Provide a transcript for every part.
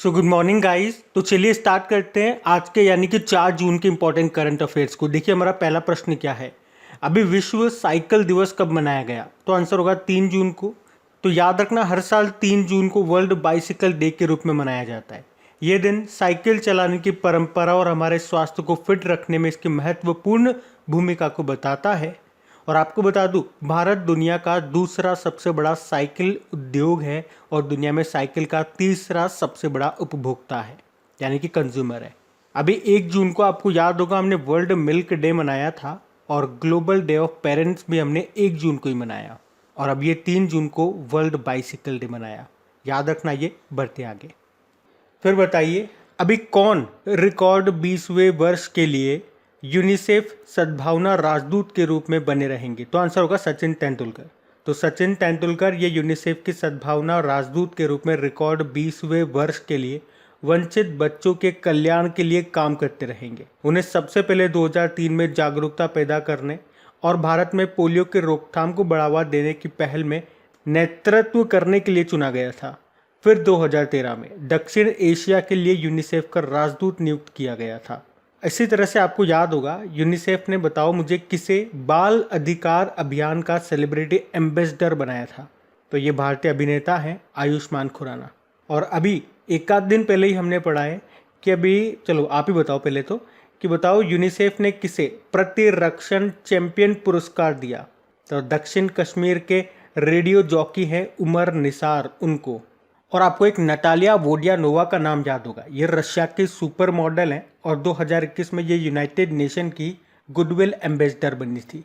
So good morning guys. तो चलिए start करते हैं आज के यानी कि 4 जून के इंपॉर्टेंट करंट अफेयर्स को। देखिए हमारा पहला प्रश्न क्या है, अभी विश्व साइकिल दिवस कब मनाया गया? तो आंसर होगा 3 जून को। तो याद रखना हर साल 3 जून को वर्ल्ड बाइसिकल डे के रूप में मनाया जाता है। ये दिन साइकिल चलाने की परंपरा और हमारे स्वास्थ्य को फिट रखने में इसकी महत्वपूर्ण भूमिका को बताता है। और आपको बता दूं, भारत दुनिया का दूसरा सबसे बड़ा साइकिल उद्योग है और दुनिया में साइकिल का तीसरा सबसे बड़ा उपभोक्ता है, यानी कि कंज्यूमर है। अभी 1 जून को आपको याद होगा हमने वर्ल्ड मिल्क डे मनाया था और ग्लोबल डे ऑफ पेरेंट्स भी हमने 1 जून को ही मनाया। और अब ये 3 जून को वर्ल्ड बाइसिकल डे मनाया। याद रखना, ये बढ़ते आगे। फिर बताइए, अभी कौन रिकॉर्ड 20वें वर्ष के लिए यूनिसेफ सद्भावना राजदूत के रूप में बने रहेंगे? तो आंसर होगा सचिन तेंदुलकर। तो सचिन तेंदुलकर ये यूनिसेफ के सद्भावना राजदूत के रूप में रिकॉर्ड 20वें वर्ष के लिए वंचित बच्चों के कल्याण के लिए काम करते रहेंगे। उन्हें सबसे पहले 2003 में जागरूकता पैदा करने और भारत में पोलियो के रोकथाम को बढ़ावा देने की पहल में नेतृत्व करने के लिए चुना गया था। फिर 2013 में दक्षिण एशिया के लिए यूनिसेफ का राजदूत नियुक्त किया गया था। इसी तरह से आपको याद होगा, यूनिसेफ ने बताओ मुझे किसे बाल अधिकार अभियान का सेलिब्रिटी एम्बेसडर बनाया था? तो ये भारतीय अभिनेता हैं आयुष्मान खुराना। और अभी एक आध दिन पहले ही हमने पढ़ा है कि अभी, चलो आप ही बताओ पहले तो, कि बताओ यूनिसेफ ने किसे प्रतिरक्षण चैंपियन पुरस्कार दिया? तो दक्षिण कश्मीर के रेडियो जॉकी हैं उमर निसार, उनको। और आपको एक नटालिया वोडियानोवा का नाम याद होगा, ये रशिया की सुपर मॉडल हैं और 2021 में ये यूनाइटेड नेशन की गुडविल एम्बेसडर बनी थी।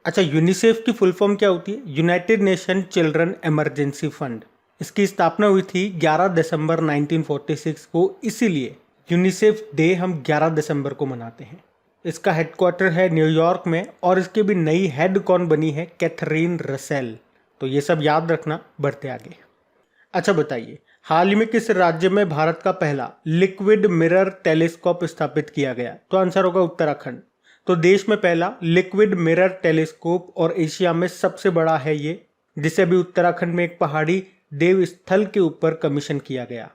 अच्छा, यूनिसेफ की फुल फॉर्म क्या होती है? United nation children emergency fund. इसकी स्थापना हुई थी 11 दिसंबर 1946 को, इसीलिए यूनिसेफ डे हम 11 दिसंबर को मनाते हैं। इसका हेडक्वार्टर है न्यूयॉर्क में और इसकी भी नई हेड कौन बनी है? Catherine Russell. तो ये सब याद रखना, बढ़ते आगे। अच्छा बताइए, हाल ही में किस राज्य में भारत का पहला लिक्विड मिरर टेलीस्कोप स्थापित किया गया? तो आंसर होगा उत्तराखंड। तो देश में पहला लिक्विड मिरर टेलीस्कोप और एशिया में सबसे बड़ा है ये, जिसे अभी उत्तराखंड में एक पहाड़ी देव स्थल के ऊपर कमीशन किया गया।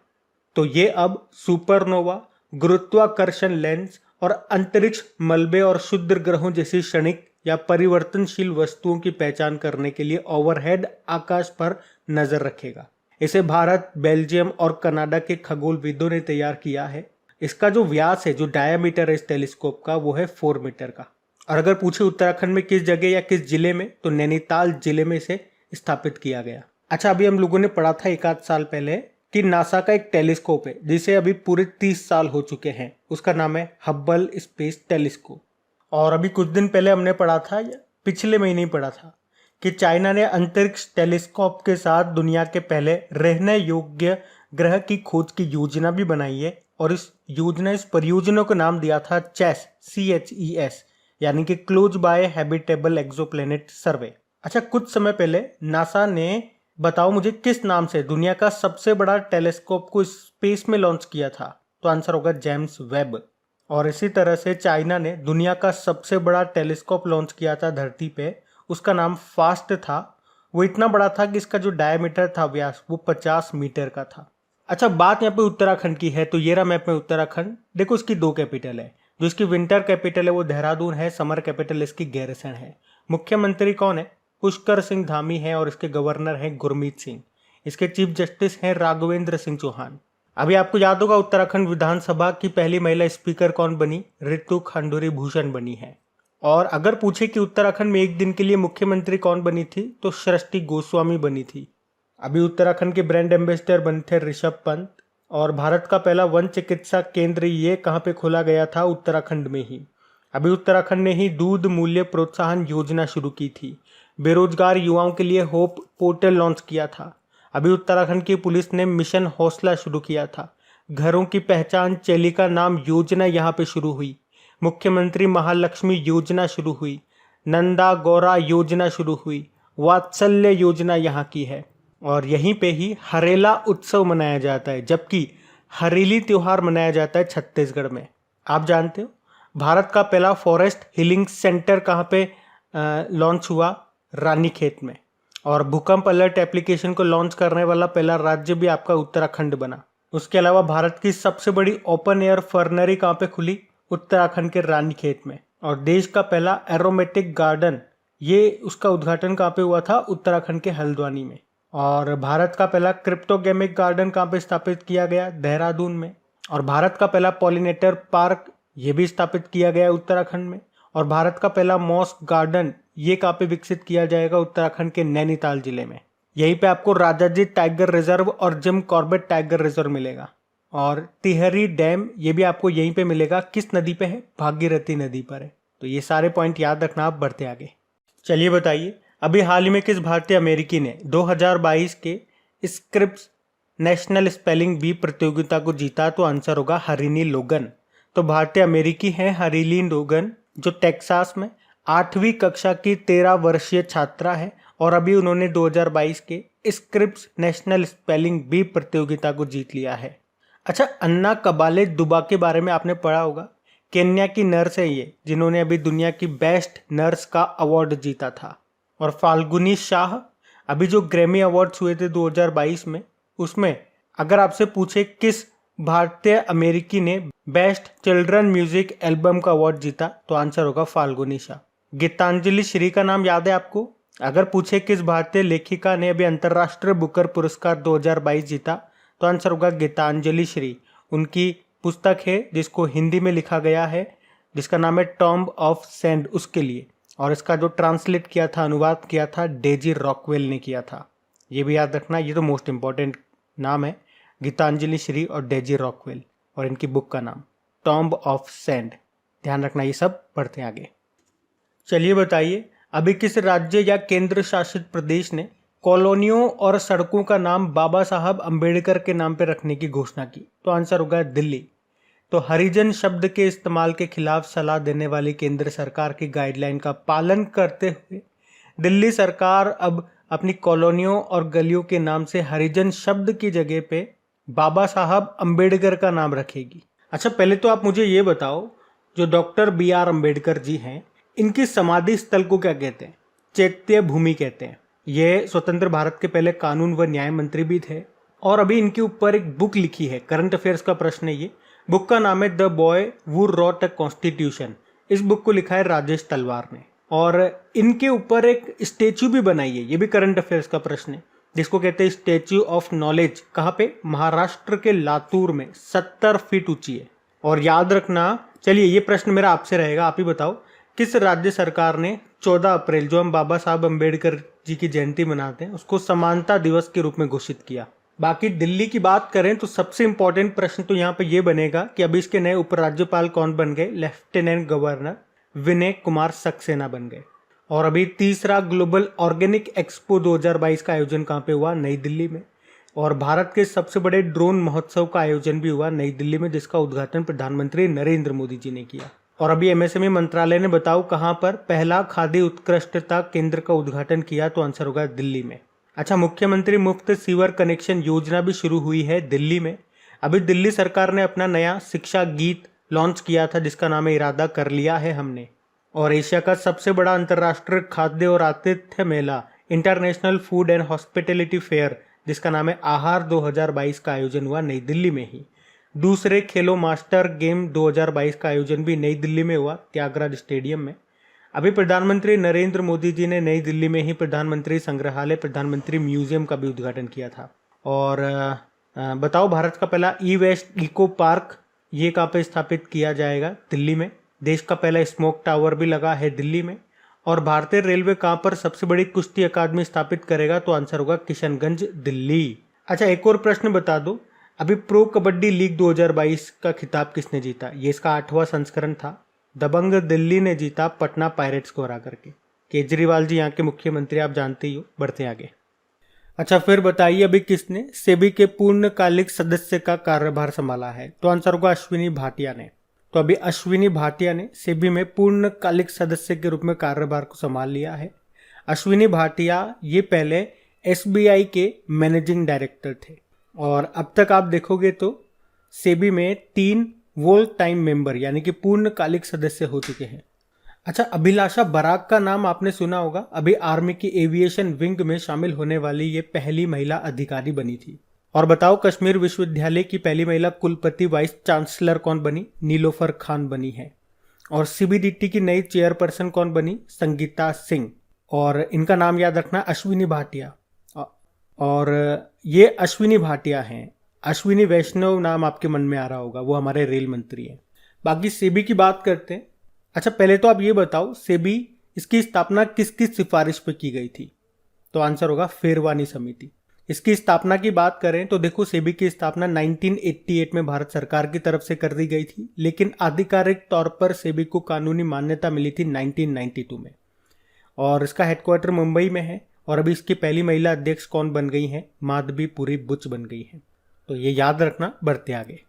तो ये अब सुपरनोवा, गुरुत्वाकर्षण लेंस और अंतरिक्ष मलबे और क्षुद्र ग्रहों जैसी क्षणिक या परिवर्तनशील वस्तुओं की पहचान करने के लिए ओवरहेड आकाश पर नजर रखेगा। इसे भारत, बेल्जियम और कनाडा के खगोलविदों ने तैयार किया है। इसका जो व्यास है, जो डायामीटर है इस टेलीस्कोप का, वो है 4 मीटर का। और अगर पूछे उत्तराखंड में किस जगह या किस जिले में, तो नैनीताल जिले में इसे स्थापित किया गया। अच्छा, अभी हम लोगों ने पढ़ा था एक आध साल पहले कि नासा का एक टेलीस्कोप है जिसे अभी पूरे 30 साल हो चुके हैं। उसका नाम है हब्बल स्पेस टेलीस्कोप। और अभी कुछ दिन पहले हमने पढ़ा था, पिछले महीने ही पढ़ा था, कि चाइना ने अंतरिक्ष टेलीस्कोप के साथ दुनिया के पहले रहने योग्य ग्रह की खोज की योजना भी बनाई है। और इस परियोजना को नाम दिया था CHES, यानी कि क्लोज बाय हैबिटेबल एक्सोप्लैनेट सर्वे। अच्छा, कुछ समय पहले नासा ने, बताओ मुझे, किस नाम से दुनिया का सबसे बड़ा टेलीस्कोप को स्पेस में लॉन्च किया था? तो आंसर होगा जेम्स वेब। और इसी तरह से चाइना ने दुनिया का सबसे बड़ा टेलीस्कोप लॉन्च किया था धरती पे, उसका नाम फास्ट था। वो इतना बड़ा था कि इसका जो डायमीटर था, व्यास, वो 50 मीटर का था। अच्छा, बात यहाँ पे उत्तराखंड की है, तो ये रहा मैप में उत्तराखंड। देखो, इसकी 2 कैपिटल है। जो इसकी विंटर कैपिटल है वो देहरादून है, समर कैपिटल इसकी गैरसैंण है। मुख्यमंत्री कौन है? पुष्कर सिंह धामी है और इसके गवर्नर हैं गुरमीत सिंह। इसके चीफ जस्टिस हैं राघवेंद्र सिंह चौहान। अभी आपको याद होगा उत्तराखंड विधानसभा की पहली महिला स्पीकर कौन बनी? ऋतु खंडूरी भूषण बनी है। और अगर पूछे कि उत्तराखंड में एक दिन के लिए मुख्यमंत्री कौन बनी थी, तो सृष्टि गोस्वामी बनी थी। अभी उत्तराखंड के ब्रांड एम्बेसडर बने थे ऋषभ पंत। और भारत का पहला वन चिकित्सा केंद्र ये कहाँ पे खोला गया था? उत्तराखंड में ही। अभी उत्तराखंड ने ही दूध मूल्य प्रोत्साहन योजना शुरू की थी। बेरोजगार युवाओं के लिए होप पोर्टल लॉन्च किया था। अभी उत्तराखंड की पुलिस ने मिशन हौसला शुरू किया था। घरों की पहचान चेलिका नाम योजना यहाँ पे शुरू हुई। मुख्यमंत्री महालक्ष्मी योजना शुरू हुई। नंदा गौरा योजना शुरू हुई। वात्सल्य योजना यहाँ की है। और यहीं पे ही हरेला उत्सव मनाया जाता है, जबकि हरेली त्योहार मनाया जाता है छत्तीसगढ़ में। आप जानते हो भारत का पहला फॉरेस्ट हीलिंग सेंटर कहाँ पे लॉन्च हुआ? रानीखेत में। और भूकंप अलर्ट एप्लीकेशन को लॉन्च करने वाला पहला राज्य भी आपका उत्तराखंड बना। उसके अलावा भारत की सबसे बड़ी ओपन एयर फर्नरी कहाँ पे खुली? उत्तराखंड के रानीखेत में। और देश का पहला एरोमेटिक गार्डन, ये उसका उद्घाटन कहाँ पे हुआ था? उत्तराखंड के हल्द्वानी में। और भारत का पहला क्रिप्टोगेमिक गार्डन कहाँ पे स्थापित किया गया? देहरादून में। और भारत का पहला पॉलिनेटर पार्क, ये भी स्थापित किया गया उत्तराखंड में। और भारत का पहला मॉस्क गार्डन, ये कहाँ पे विकसित किया जाएगा? उत्तराखंड के नैनीताल जिले में। यहीं पे आपको राजाजी टाइगर रिजर्व और जिम कॉर्बेट टाइगर रिजर्व मिलेगा। और टिहरी डैम, ये भी आपको यहीं पे मिलेगा। किस नदी पे है? भागीरथी नदी पर है। तो ये सारे पॉइंट याद रखना, आप बढ़ते आगे। चलिए बताइए, अभी हाल ही में किस भारतीय अमेरिकी ने 2022 के स्क्रिप्स नेशनल स्पेलिंग बी प्रतियोगिता को जीता? तो आंसर होगा हरिनी लोगन। तो भारतीय अमेरिकी हैं हरिनी लोगन, जो टेक्सास में 8वीं कक्षा की 13 वर्षीय छात्रा है। और अभी उन्होंने 2022 के स्क्रिप्स नेशनल स्पेलिंग बी प्रतियोगिता को जीत लिया है। अच्छा, अन्ना कबाले दुबा के बारे में आपने पढ़ा होगा। केन्या की नर्स है ये, जिन्होंने अभी दुनिया की बेस्ट नर्स का अवार्ड जीता था। और फाल्गुनी शाह, अभी जो ग्रैमी अवार्ड्स हुए थे 2022 में, उसमें अगर आपसे पूछे किस भारतीय अमेरिकी ने बेस्ट चिल्ड्रन म्यूजिक एल्बम का अवार्ड जीता, तो आंसर होगा फाल्गुनी शाह। गीतांजलि श्री का नाम याद है आपको? अगर पूछे किस भारतीय लेखिका ने अभी अंतर्राष्ट्रीय बुकर पुरस्कार 2022 जीता, तो आंसर होगा गीतांजलि श्री। उनकी पुस्तक है जिसको हिंदी में लिखा गया है, जिसका नाम है टॉम्ब ऑफ सैंड, उसके लिए। और इसका जो ट्रांसलेट किया था, अनुवाद किया था, डेजी रॉकवेल ने किया था। ये भी याद रखना, ये तो मोस्ट इंपॉर्टेंट नाम है, गीतांजलि श्री और डेजी रॉकवेल। और इनकी बुक का नाम टॉम्ब ऑफ सैंड। ध्यान रखना, ये सब पढ़ते हैं आगे। चलिए बताइए, अभी किस राज्य या केंद्र शासित प्रदेश ने कॉलोनियों और सड़कों का नाम बाबा साहब अंबेडकर के नाम पर रखने की घोषणा की? तो आंसर होगा दिल्ली। तो हरिजन शब्द के इस्तेमाल के खिलाफ सलाह देने वाली केंद्र सरकार की गाइडलाइन का पालन करते हुए दिल्ली सरकार अब अपनी कॉलोनियों और गलियों के नाम से हरिजन शब्द की जगह पे बाबा साहब अंबेडकर का नाम रखेगी। अच्छा, पहले तो आप मुझे ये बताओ, जो डॉक्टर BR अंबेडकर जी हैं, इनकी समाधि स्थल को क्या कहते हैं? चैत्य भूमि कहते हैं। ये स्वतंत्र भारत के पहले कानून व न्याय मंत्री भी थे। और अभी इनके ऊपर एक बुक लिखी है, करंट अफेयर्स का प्रश्न है ये। बुक का नाम है the boy who wrote a constitution. इस बुक को लिखा है राजेश तलवार ने। और इनके ऊपर एक स्टेच्यू भी बनाई है, ये भी करंट अफेयर्स का प्रश्न है, जिसको कहते हैं स्टेच्यू ऑफ नॉलेज। कहाँ पे? महाराष्ट्र के लातूर में, 70 फीट ऊंची है। और याद रखना, चलिए ये प्रश्न मेरा आपसे रहेगा, आप ही बताओ, किस राज्य सरकार ने 14 अप्रैल, जो हम बाबा साहब अंबेडकर जी की जयंती मनाते हैं, उसको समानता दिवस के रूप में घोषित किया? बाकी दिल्ली की बात करें तो सबसे इंपॉर्टेंट प्रश्न तो यहाँ पे ये बनेगा कि अभी इसके नए उपराज्यपाल कौन बन गए? लेफ्टिनेंट गवर्नर विनय कुमार सक्सेना बन गए। और अभी तीसरा ग्लोबल ऑर्गेनिक एक्सपो 2022 का आयोजन कहाँ पे हुआ? नई दिल्ली में। और भारत के सबसे बड़े ड्रोन महोत्सव का आयोजन भी हुआ नई दिल्ली में, जिसका उद्घाटन प्रधानमंत्री नरेंद्र मोदी जी ने किया। और अभी MSME मंत्रालय ने बताओ कहाँ पर पहला खाद्य उत्कृष्टता केंद्र का उद्घाटन किया? तो आंसर होगा दिल्ली में। अच्छा, मुख्यमंत्री मुफ्त सीवर कनेक्शन योजना भी शुरू हुई है दिल्ली में। अभी दिल्ली सरकार ने अपना नया शिक्षा गीत लॉन्च किया था, जिसका नाम है इरादा कर लिया है हमने। और एशिया का सबसे बड़ा अंतर्राष्ट्रीय खाद्य और आतिथ्य मेला, international food and hospitality fair, जिसका नाम है आहार 2022 का आयोजन हुआ नई दिल्ली में ही। दूसरे खेलो मास्टर गेम 2022 का आयोजन भी नई दिल्ली में हुआ, त्यागराज स्टेडियम में। अभी प्रधानमंत्री नरेंद्र मोदी जी ने नई दिल्ली में ही प्रधानमंत्री संग्रहालय, प्रधानमंत्री म्यूजियम का भी उद्घाटन किया था। और बताओ, भारत का पहला ई-वेस्ट इको पार्क ये कहाँ पे स्थापित किया जाएगा? दिल्ली में। देश का पहला स्मोक टावर भी लगा है दिल्ली में। और भारतीय रेलवे कहाँ पर सबसे बड़ी कुश्ती अकादमी स्थापित करेगा? तो आंसर होगा किशनगंज, दिल्ली। अच्छा, एक और प्रश्न बता दो, अभी प्रो कबड्डी लीग 2022 का खिताब किसने जीता? ये इसका 8वां संस्करण था। दबंग दिल्ली ने जीता पटना पायरेट्स को हरा करके। केजरीवाल जी यहाँ के मुख्यमंत्री, आप जानते ही हो। बढ़ते आगे। अच्छा, फिर बताइए, अभी किसने सेबी के पूर्णकालिक सदस्य का कार्यभार संभाला है? तो आंसर होगा अश्विनी भाटिया ने। तो अभी अश्विनी भाटिया ने सेबी में पूर्णकालिक सदस्य के रूप में कार्यभार को संभाल लिया है। अश्विनी भाटिया ये पहले SBI के मैनेजिंग डायरेक्टर थे। और अब तक आप देखोगे तो सेबी में 3 वोल टाइम मेंबर यानी कि पूर्णकालिक सदस्य हो चुके हैं। अच्छा, अभिलाषा बराक का नाम आपने सुना होगा। अभी आर्मी की एविएशन विंग में शामिल होने वाली ये पहली महिला अधिकारी बनी थी। और बताओ कश्मीर विश्वविद्यालय की पहली महिला कुलपति वाइस चांसलर कौन बनी? नीलोफर खान बनी है। और सीबीडीटी की नई चेयरपर्सन कौन बनी? संगीता सिंह। और इनका नाम याद रखना, अश्विनी भाटिया। और ये अश्विनी भाटिया हैं। अश्विनी वैष्णव नाम आपके मन में आ रहा होगा, वो हमारे रेल मंत्री हैं। बाकी सेबी की बात करते हैं। अच्छा, पहले तो आप ये बताओ, सेबी इसकी स्थापना किसकी सिफारिश पे की गई थी? तो आंसर होगा फेरवानी समिति। इसकी स्थापना की बात करें तो देखो, सेबी की स्थापना 1988 में भारत सरकार की तरफ से कर दी गई थी, लेकिन आधिकारिक तौर पर सेबी को कानूनी मान्यता मिली थी 1992 में। और इसका हेडक्वार्टर मुंबई में है। और अभी इसकी पहली महिला अध्यक्ष कौन बन गई हैं? माधवीपुरी बुच बन गई हैं। तो ये याद रखना, बढ़ते आगे।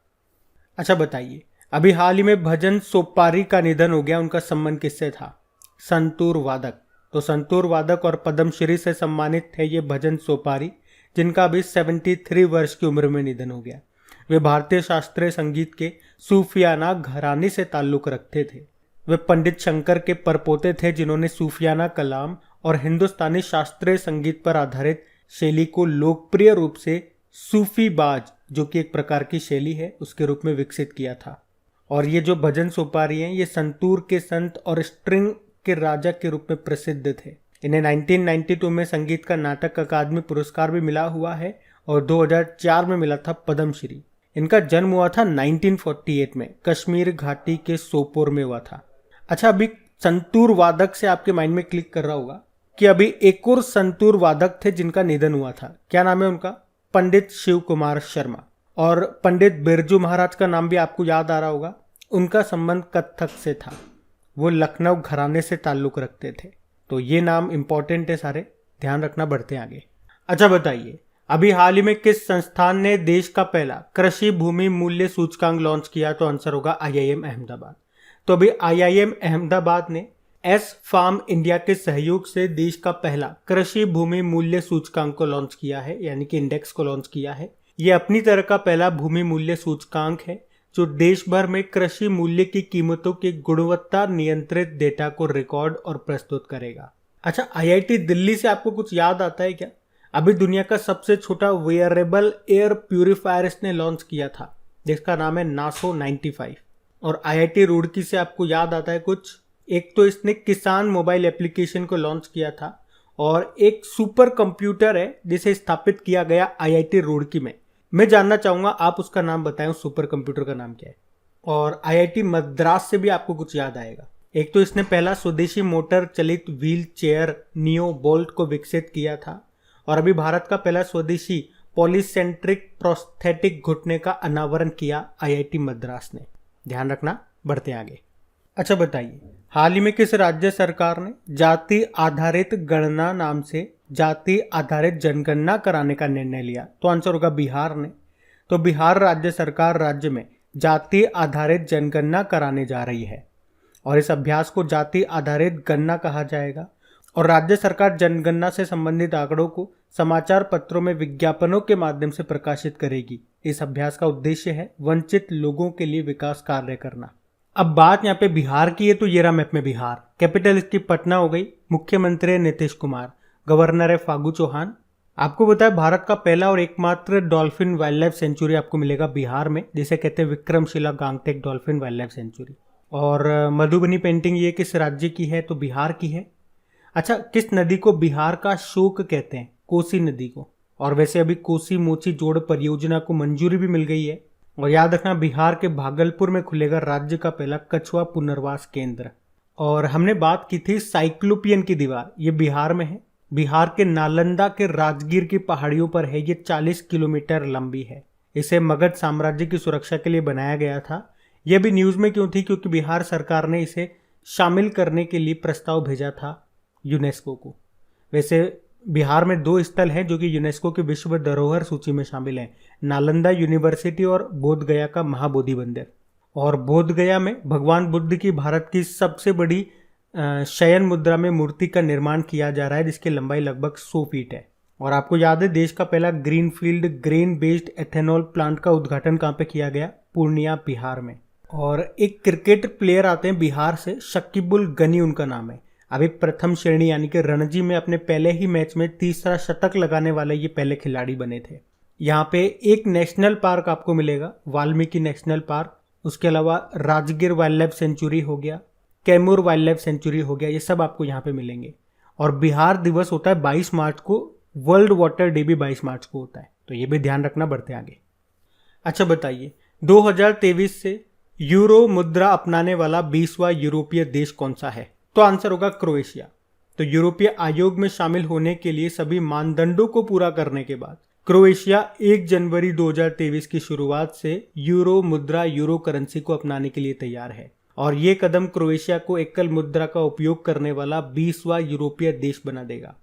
अच्छा बताइए, अभी हाल ही में भजन सोपारी का निधन हो गया, उनका संबंध किससे था? संतूर वादक। तो संतूर वादक और पद्मश्री से सम्मानित थे ये भजन सोपारी, जिनका अभी 73 वर्ष की उम्र में निधन हो गया। वे भारतीय शास्त्रीय संगीत के सूफियाना घराने से ताल्लुक रखते थे। वे पंडित शंकर के परपोते थे, जिन्होंने सूफियाना कलाम और हिंदुस्तानी शास्त्रीय संगीत पर आधारित शैली को लोकप्रिय रूप से सूफी बाज, जो कि एक प्रकार की शैली है, उसके रूप में विकसित किया था। और ये जो भजन सोपारी हैं, ये संतूर के संत और स्ट्रिंग के राजा के रूप में प्रसिद्ध थे। इन्हें 1992 में संगीत का नाटक अकादमी पुरस्कार भी मिला हुआ है और 2004 में मिला था पद्मश्री। इनका जन्म हुआ था 1948 में, कश्मीर घाटी के सोपोर में हुआ था। अच्छा, अभी संतूर वादक से आपके माइंड में क्लिक कर रहा होगा कि अभी एक और संतूर वादक थे जिनका निधन हुआ था। क्या नाम है उनका? पंडित शिव कुमार शर्मा। और पंडित बिरजू महाराज का नाम भी आपको याद आ रहा होगा। उनका संबंध कथक से था, वो लखनऊ घराने से ताल्लुक रखते थे। तो ये नाम इंपॉर्टेंट है सारे, ध्यान रखना, बढ़ते आगे। अच्छा बताइए, अभी हाल ही में किस संस्थान ने देश का पहला कृषि भूमि मूल्य सूचकांक लॉन्च किया? तो आंसर होगा IIM अहमदाबाद। तो अभी IIM अहमदाबाद ने एस फार्म इंडिया के सहयोग से देश का पहला कृषि भूमि मूल्य सूचकांक को लॉन्च किया है, यानी कि इंडेक्स को लॉन्च किया है। ये अपनी तरह का पहला भूमि मूल्य सूचकांक है जो देश भर में कृषि मूल्य की कीमतों के गुणवत्ता नियंत्रित डेटा को रिकॉर्ड और प्रस्तुत करेगा। अच्छा, IIT दिल्ली से आपको कुछ याद आता है क्या? अभी दुनिया का सबसे छोटा वेयरेबल एयर प्यूरिफायर इसने लॉन्च किया था, जिसका नाम है नासो 95। और IIT रुड़की से आपको याद आता है कुछ? एक तो इसने किसान मोबाइल एप्लीकेशन को लॉन्च किया था, और एक सुपर कंप्यूटर है जिसे स्थापित किया गया IIT रुड़की में। मैं जानना चाहूंगा, आप उसका नाम बताएं, उस सुपर कंप्यूटर का नाम क्या है? और IIT मद्रास से भी आपको कुछ याद आएगा। एक तो इसने पहला स्वदेशी मोटर चलित व्हील चेयर नियो बोल्ट को विकसित किया था, और अभी भारत का पहला स्वदेशी पॉलीसेंट्रिक प्रोस्थेटिक घुटने का अनावरण किया IIT मद्रास ने। ध्यान रखना, बढ़ते आगे। अच्छा बताइए, हाल ही में किस राज्य सरकार ने जाति आधारित गणना नाम से जाति आधारित जनगणना कराने का निर्णय लिया? तो आंसर होगा बिहार ने। तो बिहार राज्य सरकार राज्य में जाति आधारित जनगणना कराने जा रही है, और इस अभ्यास को जाति आधारित गणना कहा जाएगा। और राज्य सरकार जनगणना से संबंधित आंकड़ों को समाचार पत्रों में विज्ञापनों के माध्यम से प्रकाशित करेगी। इस अभ्यास का उद्देश्य है वंचित लोगों के लिए विकास कार्य करना। अब बात यहाँ पे बिहार की है, तो ये रहा मैप में बिहार। कैपिटल इसकी पटना हो गई, मुख्यमंत्री है नीतीश कुमार, गवर्नर है फागू चौहान। आपको पता है भारत का पहला और एकमात्र डॉल्फिन वाइल्ड लाइफ सेंचुरी आपको मिलेगा बिहार में, जिसे कहते हैं Vikramshila Gangetic dolphin wild life sanctuary. और मधुबनी पेंटिंग ये किस राज्य की है? तो बिहार की है। अच्छा, किस नदी को बिहार का शोक कहते हैं? कोसी नदी को। और वैसे अभी कोसी मोची जोड़ परियोजना को मंजूरी भी मिल गई है। और याद रखना, बिहार के भागलपुर में खुलेगा राज्य का पहला कछुआ पुनर्वास केंद्र। और हमने बात की थी साइक्लोपियन की दीवार, ये बिहार में है। बिहार के नालंदा के राजगीर की पहाड़ियों पर है। ये 40 किलोमीटर लंबी है। इसे मगध साम्राज्य की सुरक्षा के लिए बनाया गया था। यह भी न्यूज में क्यों थी? क्योंकि बिहार सरकार ने इसे शामिल करने के लिए प्रस्ताव भेजा था यूनेस्को को। वैसे बिहार में 2 स्थल हैं जो कि यूनेस्को की विश्व धरोहर सूची में शामिल हैं, नालंदा यूनिवर्सिटी और बोध गया का महाबोधि मंदिर। और बोध गया में भगवान बुद्ध की भारत की सबसे बड़ी शयन मुद्रा में मूर्ति का निर्माण किया जा रहा है, जिसकी लंबाई लगभग 100 फीट है। और आपको याद है, देश का पहला greenfield grain based ethanol plant का उद्घाटन कहाँ पे किया गया? पूर्णिया, बिहार में। और एक क्रिकेट प्लेयर आते हैं बिहार से, शकीबुल गनी उनका नाम है। अभी प्रथम श्रेणी यानी कि रणजी में अपने पहले ही मैच में तीसरा शतक लगाने वाले ये पहले खिलाड़ी बने थे। यहाँ पे एक नेशनल पार्क आपको मिलेगा, वाल्मीकि नेशनल पार्क। उसके अलावा राजगिर वाइल्ड लाइफ सेंचुरी हो गया, कैमूर वाइल्ड लाइफ सेंचुरी हो गया, ये सब आपको यहाँ पे मिलेंगे। और बिहार दिवस होता है 22 मार्च को, वर्ल्ड वाटर डे भी 22 मार्च को होता है, तो ये भी ध्यान रखना। बढ़ते आगे। अच्छा बताइए, 2023 से यूरो मुद्रा अपनाने वाला 20वां यूरोपीय देश कौन सा है? तो आंसर होगा क्रोएशिया। तो यूरोपीय आयोग में शामिल होने के लिए सभी मानदंडों को पूरा करने के बाद क्रोएशिया 1 जनवरी 2023 की शुरुआत से यूरो मुद्रा, यूरो करेंसी को अपनाने के लिए तैयार है। और ये कदम क्रोएशिया को एकल मुद्रा का उपयोग करने वाला 20वां यूरोपीय देश बना देगा।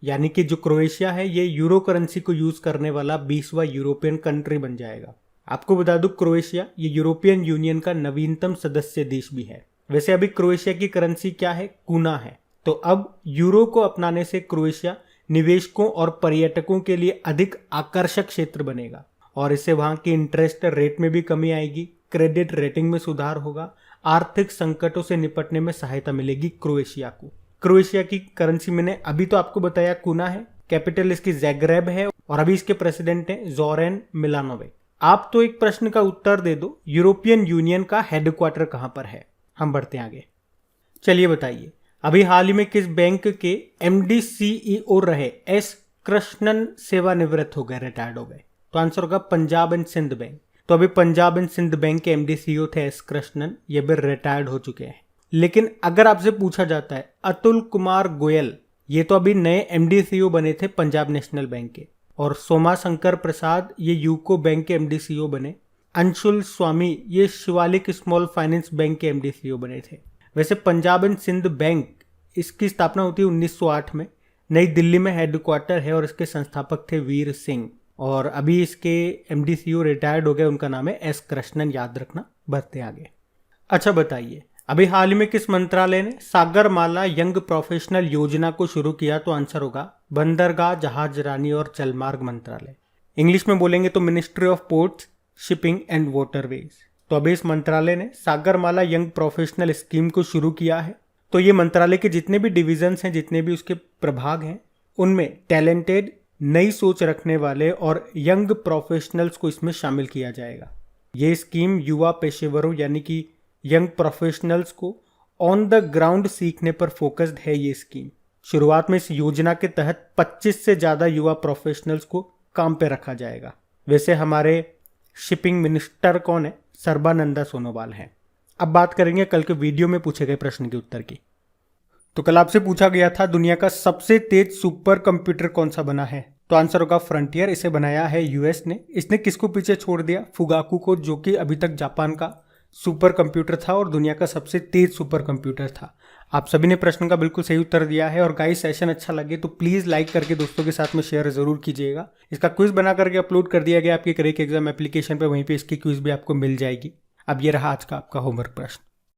यानी कि जो क्रोएशिया है ये यूरो करेंसी को यूज करने वाला 20वां यूरोपियन कंट्री बन जाएगा। आपको बता दूं, क्रोएशिया ये यूरोपियन यूनियन का नवीनतम सदस्य देश भी है। वैसे अभी क्रोएशिया की करेंसी क्या है? कूना है। तो अब यूरो को अपनाने से क्रोएशिया निवेशकों और पर्यटकों के लिए अधिक आकर्षक क्षेत्र बनेगा और इससे वहां की इंटरेस्ट रेट में भी कमी आएगी, क्रेडिट रेटिंग में सुधार होगा, आर्थिक संकटों से निपटने में सहायता मिलेगी क्रोएशिया को। क्रोएशिया की करेंसी मैंने अभी तो आपको बताया कूना है, कैपिटल इसकी ज़ैग्रेब है और अभी इसके प्रेसिडेंट हैं ज़ोरैन मिलानोविक। आप तो एक प्रश्न का उत्तर दे दो, यूरोपियन यूनियन का हेडक्वार्टर कहां पर है? हम बढ़ते हैं आगे। चलिए बताइए, अभी हाल ही में किस बैंक के एमडी सीईओ रहे एस कृष्णन सेवानिवृत्त हो गए, रिटायर्ड हो गए? तो आंसर होगा पंजाब एंड सिंध बैंक। तो अभी पंजाब एंड सिंध बैंक के एमडी सीईओ थे एस कृष्णन, ये भी रिटायर्ड हो चुके हैं। लेकिन अगर आपसे पूछा जाता है अतुल कुमार गोयल, ये तो अभी नए एमडी सीईओ बने थे पंजाब नेशनल बैंक के, और सोमा शंकर प्रसाद ये यूको बैंक के एमडी सीईओ बने। अंशुल स्वामी ये शिवालिक स्मॉल फाइनेंस बैंक के एमडी सीईओ बने थे। वैसे पंजाब एंड सिंध बैंक, इसकी स्थापना होती है 1908 में, नई दिल्ली में हेडक्वार्टर है और इसके संस्थापक थे वीर सिंह। और अभी इसके एमडी सीईओ रिटायर्ड हो गए, उनका नाम है एस कृष्णन, याद रखना। बढ़ते आगे। अच्छा बताइए, अभी हाल ही में किस मंत्रालय ने सागरमाला यंग प्रोफेशनल योजना को शुरू किया? तो आंसर होगा बंदरगाह, जहाजरानी और जलमार्ग मंत्रालय। इंग्लिश में बोलेंगे तो ministry of ports, shipping and waterways. तो अभी इस मंत्रालय ने सागरमाला यंग प्रोफेशनल स्कीम को शुरू किया है। तो ये मंत्रालय के जितने भी डिविजन्स हैं, जितने भी उसके प्रभाग हैं, उनमें टैलेंटेड, नई सोच रखने वाले और यंग प्रोफेशनल्स को इसमें शामिल किया जाएगा। ये स्कीम युवा पेशेवरों यानी कि यंग प्रोफेशनल्स को ऑन द ग्राउंड सीखने पर फोकस्ड है। ये स्कीम शुरुआत में इस योजना के तहत 25 से ज़्यादा युवा प्रोफेशनल्स को काम पे रखा जाएगा। वैसे हमारे शिपिंग मिनिस्टर कौन है? सर्बानंदा सोनोवाल हैं। अब बात करेंगे कल के वीडियो में पूछे गए प्रश्न के उत्तर की। तो कल आपसे पूछा गया था दुनिया का सबसे तेज सुपर कंप्यूटर कौन सा बना है? तो आंसर होगा फ्रंटियर। इसे बनाया है यूएस ने। इसने किसको पीछे छोड़ दिया? फुगाकू को, जो कि अभी तक जापान का सुपर कंप्यूटर था और दुनिया का सबसे तेज सुपर कंप्यूटर था। आप सभी ने प्रश्न का बिल्कुल सही उत्तर दिया है। और गाइस, सेशन अच्छा लगे तो प्लीज़ लाइक करके दोस्तों के साथ में शेयर जरूर कीजिएगा। इसका क्विज बना करके अपलोड कर दिया गया आपके करेक्ट एग्जाम एप्लीकेशन पे, वहीं पे इसकी क्विज भी आपको मिल जाएगी। अब ये रहा आज का आपका होमवर्क प्रश्न।